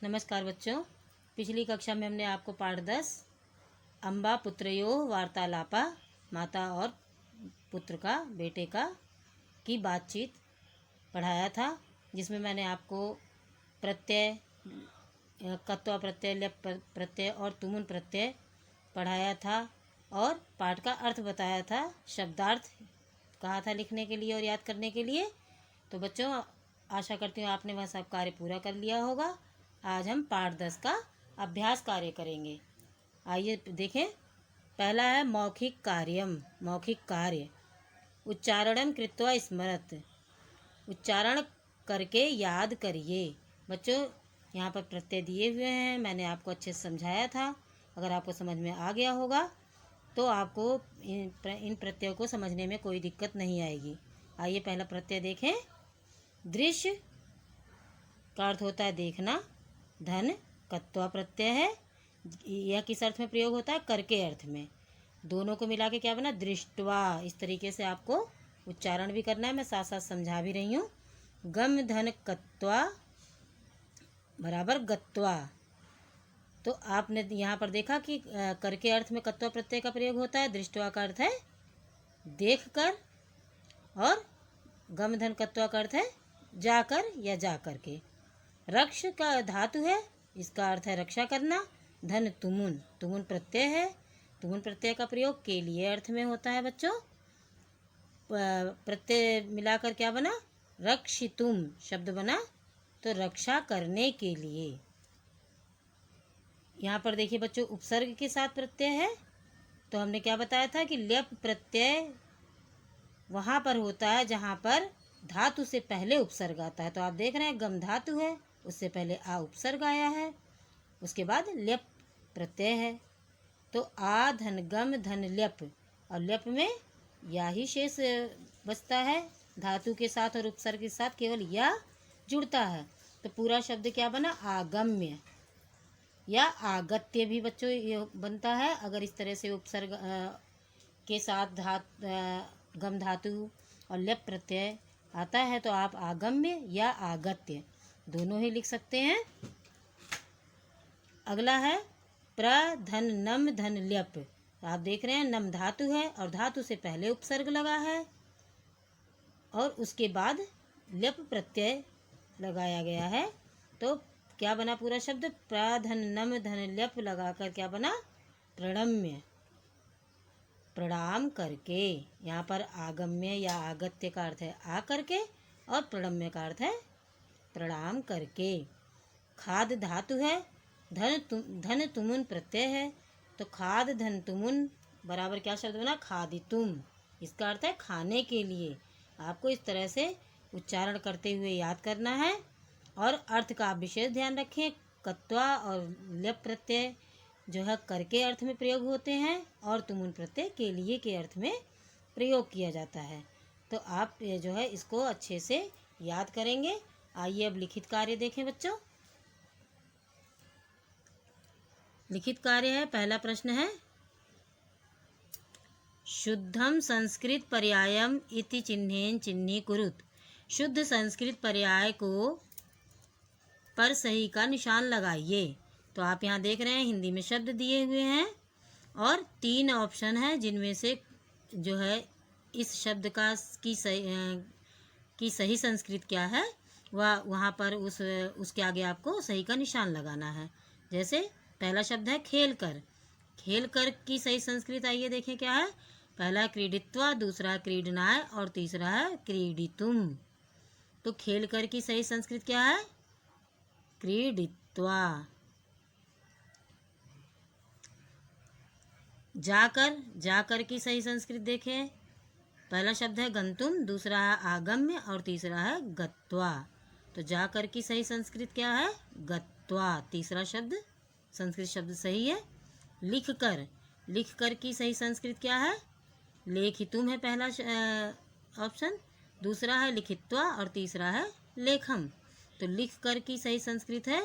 नमस्कार बच्चों। पिछली कक्षा में हमने आपको पाठ 10 अम्बा पुत्रयो वार्तालापा, माता और पुत्र का, बेटे का की बातचीत पढ़ाया था, जिसमें मैंने आपको प्रत्यय, कत्वा प्रत्यय, ल्यप प्रत्यय और तुमुन प्रत्यय पढ़ाया था और पाठ का अर्थ बताया था, शब्दार्थ कहा था लिखने के लिए और याद करने के लिए। तो बच्चों, आशा करती हूँ आपने वह सब कार्य पूरा कर लिया होगा। आज हम पाठ 10 का अभ्यास कार्य करेंगे। आइए देखें। पहला है मौखिक कार्यम, मौखिक कार्य। उच्चारणम कृत्वा स्मरत, उच्चारण करके याद करिए। बच्चों, यहाँ पर प्रत्यय दिए हुए हैं, मैंने आपको अच्छे से समझाया था। अगर आपको समझ में आ गया होगा तो आपको इन प्रत्ययों को समझने में कोई दिक्कत नहीं आएगी। आइए पहला प्रत्यय देखें। दृश्य का अर्थ होता है देखना। धन कत्वा प्रत्यय है। यह किस अर्थ में प्रयोग होता है? कर के अर्थ में। दोनों को मिला के क्या बना? दृष्टवा। इस तरीके से आपको उच्चारण भी करना है, मैं साथ साथ समझा भी रही हूँ। गम धन कत्वा बराबर गत्वा। तो आपने यहाँ पर देखा कि कर के अर्थ में कत्वा प्रत्यय का प्रयोग होता है। दृष्टवा का अर्थ है देख कर, और गम धन कत्वा का अर्थ है जाकर या जा कर के। रक्ष का धातु है, इसका अर्थ है रक्षा करना। धन तुमुन, तुमुन प्रत्यय है। तुमुन प्रत्यय का प्रयोग के लिए अर्थ में होता है बच्चों। प्रत्यय मिलाकर क्या बना? रक्षितुम शब्द बना, तो रक्षा करने के लिए। यहाँ पर देखिए बच्चों, उपसर्ग के साथ प्रत्यय है। तो हमने क्या बताया था कि ल्यप प्रत्यय वहाँ पर होता है जहाँ पर धातु से पहले उपसर्ग आता है। तो आप देख रहे हैं गम धातु है, उससे पहले आ उपसर्ग आया है, उसके बाद ल्यप प्रत्यय है। तो आ धन गम धन ल्यप, और ल्यप में या ही शेष बचता है। धातु के साथ और उपसर्ग के साथ केवल या जुड़ता है। तो पूरा शब्द क्या बना? आगम्य या आगत्य भी बच्चों ये बनता है। अगर इस तरह से उपसर्ग के साथ गम धातु और ल्यप प्रत्यय आता है तो आप आगम्य या आगत्य दोनों ही लिख सकते हैं। अगला है प्र धन नम धन ल्यप। आप देख रहे हैं नम धातु है और धातु से पहले उपसर्ग लगा है और उसके बाद ल्यप प्रत्यय लगाया गया है। तो क्या बना पूरा शब्द? प्र धन नम धन ल्यप लगाकर क्या बना? प्रणम्य, प्रणाम करके। यहाँ पर आगम्य या आगत्य का अर्थ है आ करके, और प्रणम्य का अर्थ है प्रणाम करके। खाद धातु है, धन तुमुन प्रत्यय है। तो खाद धन तुमुन बराबर क्या शब्द बना? खादितुम। इसका अर्थ है खाने के लिए। आपको इस तरह से उच्चारण करते हुए याद करना है और अर्थ का आप विशेष ध्यान रखें। कत्वा और ल्यप प्रत्यय जो है कर के अर्थ में प्रयोग होते हैं और तुमुन प्रत्यय के लिए के अर्थ में प्रयोग किया जाता है। तो आप जो है इसको अच्छे से याद करेंगे। आइए अब लिखित कार्य देखें बच्चों। लिखित कार्य है, पहला प्रश्न है शुद्धम संस्कृत पर्यायम इति चिन्हेन चिन्हीकुरुत। शुद्ध संस्कृत पर्याय को पर सही का निशान लगाइए। तो आप यहाँ देख रहे हैं हिंदी में शब्द दिए हुए हैं और 3 ऑप्शन है, जिनमें से जो है इस शब्द का की सही संस्कृत क्या है वह वहाँ पर उसके आगे आपको सही का निशान लगाना है। जैसे पहला शब्द है खेल कर। खेल कर की सही संस्कृत आइए देखें क्या है। पहला क्रीडित्वा, दूसरा क्रीडनाय और तीसरा है क्रीडितुम। तो खेल कर की सही संस्कृत क्या है? क्रीडित्वा। जाकर, जाकर की सही संस्कृत देखें। पहला शब्द है गंतुम, दूसरा है आगम्य और तीसरा है गत्वा। तो जाकर की सही संस्कृत क्या है? गत्वा। तीसरा शब्द संस्कृत शब्द सही है। लिख कर, लिख कर की सही संस्कृत क्या है? लेखितुम है पहला ऑप्शन, दूसरा है लिखित्वा और तीसरा है लेखम। तो लिख कर की सही संस्कृत है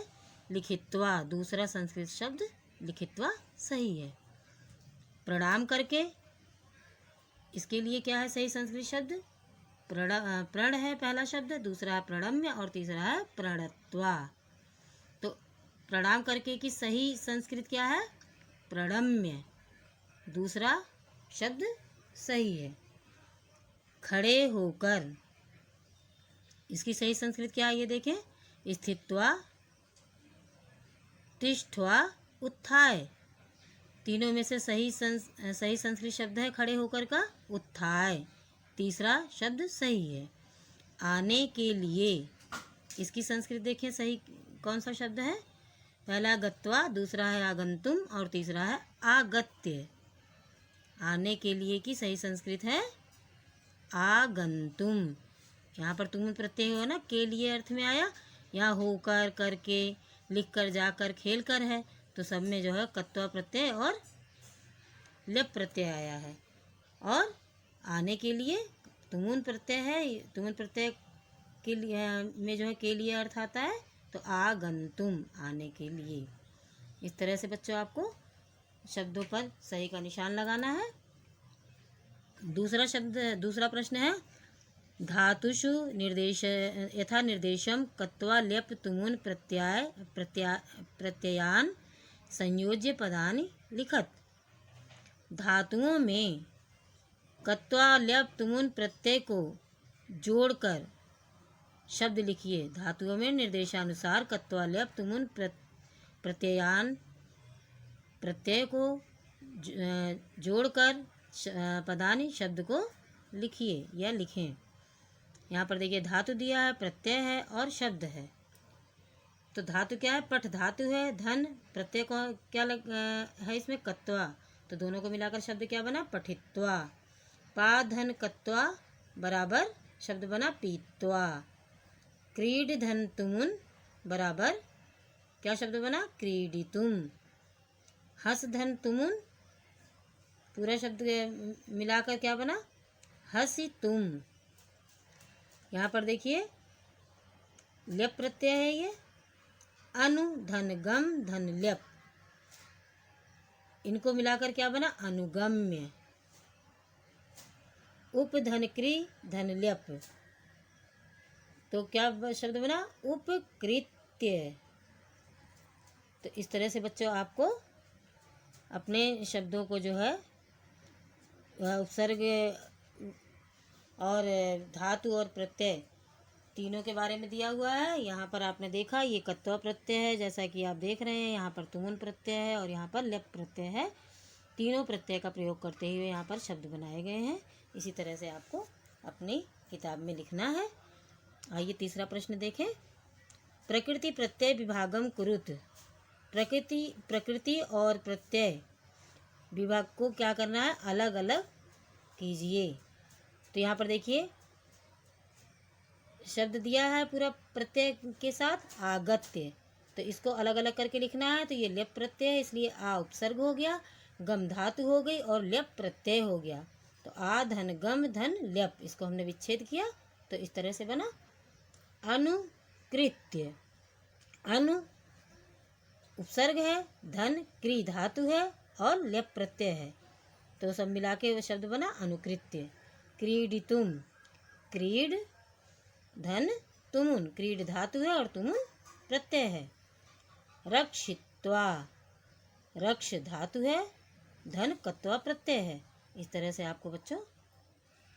लिखित्वा। दूसरा संस्कृत शब्द लिखित्वा सही है। प्रणाम करके, इसके लिए क्या है सही संस्कृत शब्द? प्रण है पहला शब्द, दूसरा है प्रणम्य और तीसरा है प्रणत्वा। तो प्रणाम करके की सही संस्कृत क्या है? प्रणम्य। दूसरा शब्द सही है। खड़े होकर, इसकी सही संस्कृत क्या है ये देखें। स्थित्वा, तिष्ठ्वा, उत्थाय। तीनों में से सही संस्कृत शब्द है खड़े होकर का उत्थाय। तीसरा शब्द सही है। आने के लिए, इसकी संस्कृत देखें सही कौन सा शब्द है। पहला गत्वा, दूसरा है आगंतुम और तीसरा है आगत्य। आने के लिए की सही संस्कृत है आगंतुम। यहाँ पर तुम प्रत्यय हो ना, के लिए अर्थ में आया। यहाँ होकर, करके, लिख कर, जाकर, खेल कर है, तो सब में जो है कत्वा प्रत्यय और लेप प्रत्यय आया है। और आने के लिए तुमुन प्रत्यय है। तुमुन प्रत्यय के लिए में जो है के लिए अर्थ आता है, तो आगंतुम, आने के लिए। इस तरह से बच्चों आपको शब्दों पर सही का निशान लगाना है। दूसरा प्रश्न है धातुषु निर्देश यथा निर्देशम कत्वा ल्यप तुमुन प्रत्ययान संयोज्य पदानि लिखत। धातुओं में कत्वा ल्यप तुमुन प्रत्यय को जोड़कर शब्द लिखिए। धातुओं में निर्देशानुसार कत्वा ल्यप तुमुन प्रत्ययान, प्रत्यय को जोड़कर पदानि शब्द को लिखिए या लिखें। यहाँ पर देखिए धातु दिया है, प्रत्यय है और शब्द है। तो धातु क्या है? पठ धातु है। धन प्रत्यय को क्या है इसमें? कत्वा। तो दोनों को मिलाकर शब्द क्या बना? पठित्वा। पा धन कत्वा बराबर शब्द बना पीत्वा। क्रीड धन तुमुन बराबर क्या शब्द बना? क्रीडितुम। हस धन तुमुन पूरा शब्द मिलाकर क्या बना? हसितुम। यहाँ पर देखिए ल्यप प्रत्यय है ये। अनु धन गम धन ल्यप, इनको मिलाकर क्या बना? अनुगम्य। उप धन क्री धन ल्यप, तो क्या शब्द बना? उपकृत्य। तो इस तरह से बच्चों आपको अपने शब्दों को जो है उपसर्ग और धातु और प्रत्यय तीनों के बारे में दिया हुआ है। यहाँ पर आपने देखा ये कत्वा प्रत्यय है, जैसा कि आप देख रहे हैं। यहाँ पर तुमुन प्रत्यय है और यहाँ पर लेप प्रत्यय है। तीनों प्रत्यय का प्रयोग करते हुए यहाँ पर शब्द बनाए गए हैं। इसी तरह से आपको अपनी किताब में लिखना है। आइए तीसरा प्रश्न देखें। प्रकृति प्रत्यय विभागम कुरुत। प्रकृति और प्रत्यय विभाग को क्या करना है? अलग अलग कीजिए। तो यहाँ पर देखिए शब्द दिया है पूरा प्रत्यय के साथ आगत्य, तो इसको अलग अलग करके लिखना है। तो ये लेप प्रत्यय है, इसलिए आ उपसर्ग हो गया, गम धातु हो गई और लेप प्रत्यय हो गया। तो आ धन गम धन लेप, इसको हमने विच्छेद किया तो इस तरह से बना अनुकृत्य। अनु उपसर्ग है, धन क्री धातु है और लेप प्रत्यय है, तो सब मिला के शब्द बना अनुकृत्य। क्रीडितुम, क्रीड धन तुमुन, क्रीड धातु है और तुमुन प्रत्यय है। रक्षित्वा, रक्ष धातु है, धन कत्वा प्रत्यय है। इस तरह से आपको बच्चों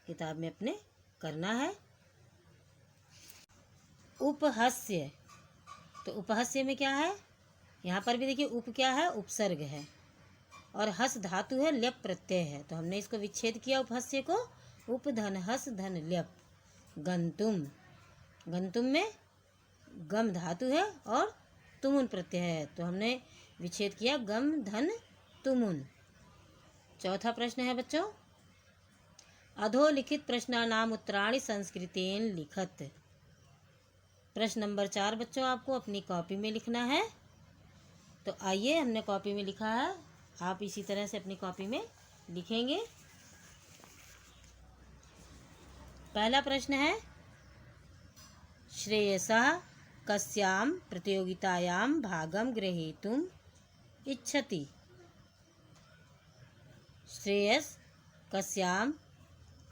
किताब में अपने करना है। उपहास्य, तो उपहास्य में क्या है? यहाँ पर भी देखिए उप क्या है? उपसर्ग है और हस धातु है, लेप प्रत्यय है, तो हमने इसको विच्छेद किया उपहास्य को। उप धन हस धन लेप। गंतुम, गंतुम में गम धातु है और तुमुन प्रत्यय है, तो हमने विच्छेद किया गम धन तुमुन। चौथा प्रश्न है बच्चों, अधोलिखित प्रश्नानाम उत्तराणि संस्कृतेन लिखत। प्रश्न नंबर 4 बच्चों आपको अपनी कॉपी में लिखना है। तो आइए हमने कॉपी में लिखा है, आप इसी तरह से अपनी कॉपी में लिखेंगे। पहला प्रश्न है श्रेयसः कस्यां प्रतियोगितायां भागं ग्रहीतुम् इच्छति। श्रेयस कस्यां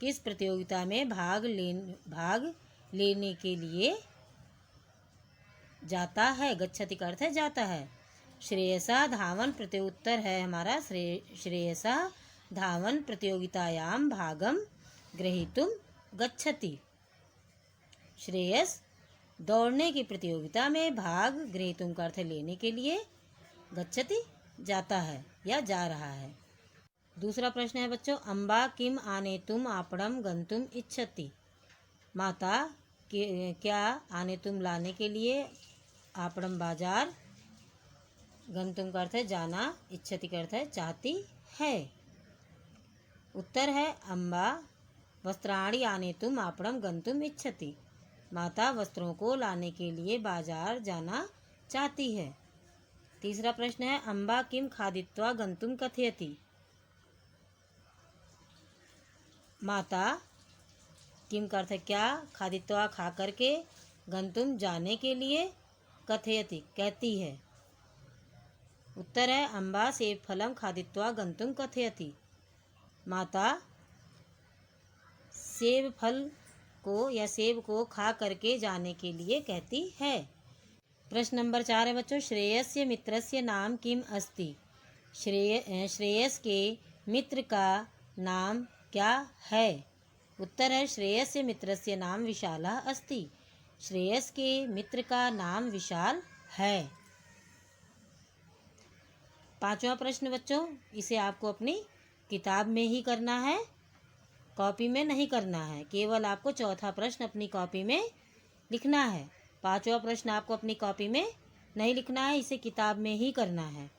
किस प्रतियोगिता में भाग लेने के लिए जाता है, गच्छति का अर्थ है जाता है। श्रेयसा धावन प्रत्युत्तर है हमारा श्रेयसा धावन प्रतियोगितायाम भागम ग्रहीतुम गच्छति। श्रेयस दौड़ने की प्रतियोगिता में भाग ग्रहीतुम का अर्थ लेने के लिए, गच्छति जाता है या जा रहा है। दूसरा प्रश्न है बच्चों, अम्बा किम आनेतुम आपणम गंतुम इच्छति। माता क्या आनेतुम लाने के लिए, आपणम बाजार, गंतुम का अर्थ है जाना, इच्छति का अर्थ है चाहती है। उत्तर है अम्बा वस्त्राणि आनेतुम आपणम गंतुम इच्छति। माता वस्त्रों को लाने के लिए बाजार जाना चाहती है। तीसरा प्रश्न है, अम्बा किम खादित्वा गंतुम कथयति। माता किम का अर्थ है क्या, खादित्वा खा करके, गंतुम जाने के लिए, कथयति कहती है। उत्तर है अम्बा सेब फलम खादित्वा गंतुम कथयति। माता सेब फल को या सेब को खा करके जाने के लिए कहती है। प्रश्न नंबर 4 है बच्चों, श्रेयस्य मित्रस्य नाम किम अस्ति। श्रेयस के मित्र का नाम क्या है। उत्तर है श्रेयस्य मित्रस्य नाम विशाला अस्ति। श्रेयस के मित्र का नाम विशाल है। पांचवा प्रश्न बच्चों, इसे आपको अपनी किताब में ही करना है, कॉपी में नहीं करना है। केवल आपको चौथा प्रश्न अपनी कॉपी में लिखना है। पांचवा प्रश्न आपको अपनी कॉपी में नहीं लिखना है, इसे किताब में ही करना है।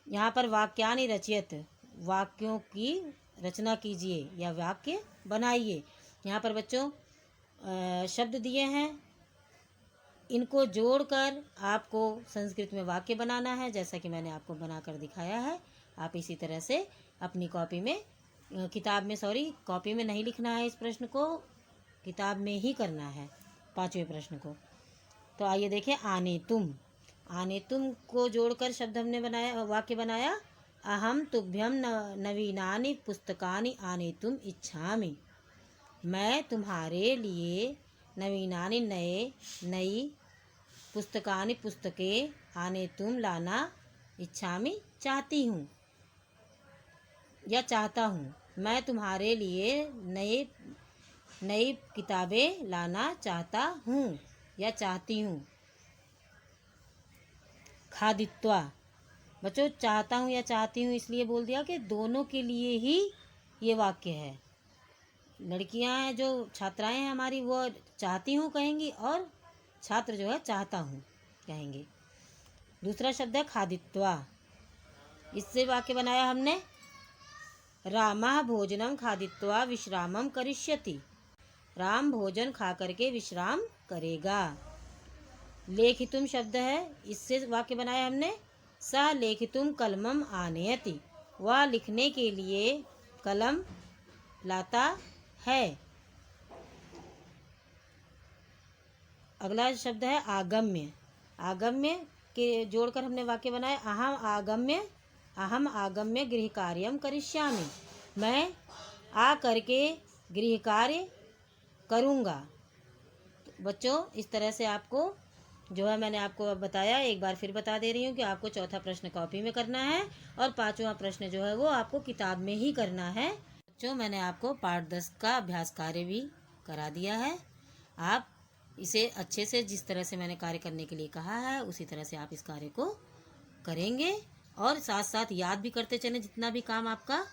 यहाँ पर वाक्यानि रचयत, वाक्यों की रचना कीजिए या वाक्य बनाइए। यहाँ पर बच्चों शब्द दिए हैं, इनको जोड़कर आपको संस्कृत में वाक्य बनाना है, जैसा कि मैंने आपको बनाकर दिखाया है। आप इसी तरह से अपनी कॉपी में, कॉपी में नहीं लिखना है, इस प्रश्न को किताब में ही करना है, पांचवें प्रश्न को। तो आइए देखें, आने तुम को जोड़कर शब्द हमने बनाया, वाक्य बनाया। अहम तुभ्यम नवीनानि पुस्तकानि आनेतुम इच्छामि। मैं तुम्हारे लिए नवीनानि नई पुस्तकानि पुस्तकें आनेतुम लाना इच्छामि चाहती हूँ या चाहता हूँ। मैं तुम्हारे लिए नई किताबें लाना चाहता हूँ या चाहती हूँ। खादित्वा बच्चों, चाहता हूँ या चाहती हूँ इसलिए बोल दिया कि दोनों के लिए ही ये वाक्य है। लड़कियाँ हैं जो छात्राएं हैं हमारी, वो चाहती हूँ कहेंगी और छात्र जो है चाहता हूँ कहेंगे। दूसरा शब्द है खादित्वा, इससे वाक्य बनाया हमने, रामः भोजनम खादित्वा विश्रामम करिष्यति। राम भोजन खा करके विश्राम करेगा। लेखितुम शब्द है, इससे वाक्य बनाया हमने, स लेखितुम कलमम आनयति। वह लिखने के लिए कलम लाता है। अगला शब्द है आगम्य। आगम्य के जोड़कर हमने वाक्य बनाया, अहम आगम्य गृह कार्यम करिष्यामि। मैं आ करके गृह कार्य करूँगा। तो बच्चों इस तरह से आपको जो है मैंने आपको बताया, एक बार फिर बता दे रही हूँ कि आपको चौथा प्रश्न कॉपी में करना है और पांचवा प्रश्न जो है वो आपको किताब में ही करना है। बच्चों मैंने आपको पाठ 10 का अभ्यास कार्य भी करा दिया है। आप इसे अच्छे से, जिस तरह से मैंने कार्य करने के लिए कहा है उसी तरह से आप इस कार्य को करेंगे और साथ साथ याद भी करते चलें। जितना भी काम आपका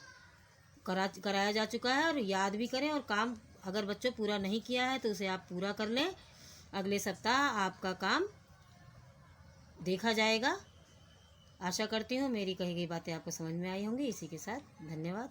कराया जा चुका है और याद भी करें, और काम अगर बच्चों पूरा नहीं किया है तो उसे आप पूरा कर लें। अगले सप्ताह आपका काम देखा जाएगा। आशा करती हूँ मेरी कही गई बातें आपको समझ में आई होंगी। इसी के साथ धन्यवाद।